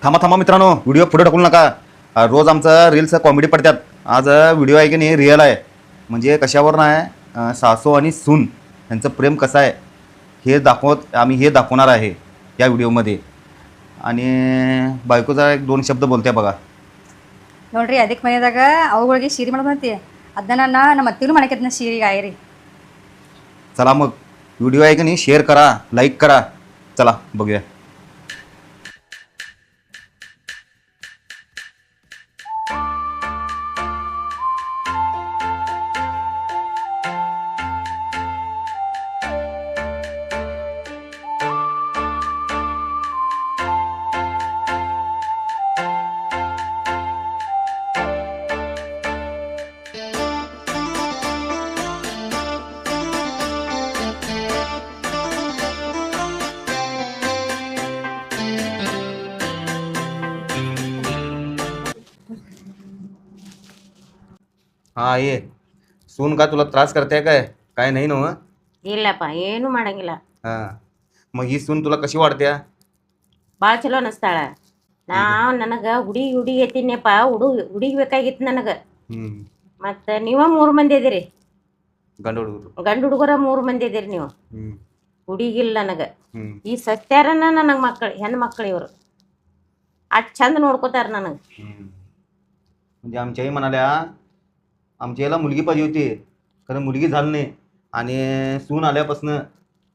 थांबा थांबा मित्रांनो, व्हिडिओ पुढे ढकलू नका. रोज आमचं रील्स कॉमेडी पडतात. आज व्हिडिओ आहे की नाही रिअल आहे. म्हणजे कशावर नाही, सासू आणि सून यांचं प्रेम कसं आहे आम्ही हे दाखवणार आहे या व्हिडिओमध्ये. आणि बायकोचा एक दोन शब्द बोलते बघा. ನೋಡ್ರಿ ಅದಕ್ಕೆ ಮನೆಯಾಗ ಅವುಗಳಿಗೆ ಸೀರೆ ಮಾಡ್ಕೊಂತಿ ಅದನ್ನ ನಮ್ಮ ಅತ್ತಿನೂ ಮಾಡಕತ್ನ ಸೀರೆ ಗಾಯರಿ. चला मग व्हिडिओ आहे की नाही शेअर करा, लाईक करा. चला बघूया. हा ये. सून का तुला त्रास करते काय? काय नाही ना? ಇಲ್ಲಪ್ಪ ಏನು ಮಾಡಂಗಿಲ್ಲ. हा. मग ही सून तुला कशी वाटते? ಭಾಳ ಚಲೋ ಅನಿಸ್ತಾಳ. ನನಗೆ ಹುಡುಗಿ ಎತ್ತೀನಿಯಪ್ಪ, ಹುಡುಗಿ ಬೇಕಾಗಿತ್ತು ನನಗೆ. ಮತ್ತು ನೀವ 3 ಮಂದಿ ಇದೀರಿ, ಗಂಡು ಹುಡುಗರು. ಗಂಡು ಹುಡುಗರ 3 ಮಂದಿ ಇದೀರಿ ನೀವು. ಹುಡುಗಿಲ್ಲ ನನಗೆ. ಈ ಸತ್ಯಾರನ ನನಗೆ ಮಕ್ಕಳು, ಹೆಣ್ಣು ಮಕ್ಕಳು ಇವರು ಅಷ್ಟು ಚಂದ ನೋಡ್ಕೋತಾರ ನನಗೆ. म्हणजे आमच्या आई म्हणाल्या आमच्या याला मुलगी पाहिजे होती, खरं मुलगी झाली नाही. आणि सून आल्यापासून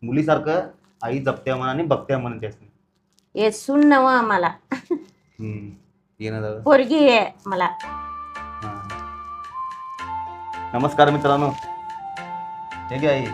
मुलीसारखं आई जपत्या म्हणा आणि बघत्या म्हणून त्यासनी. हे सून नव मला, येणं दादा. पोरगी आहे मला. नमस्कार मित्रांनो, हे घ्या आई.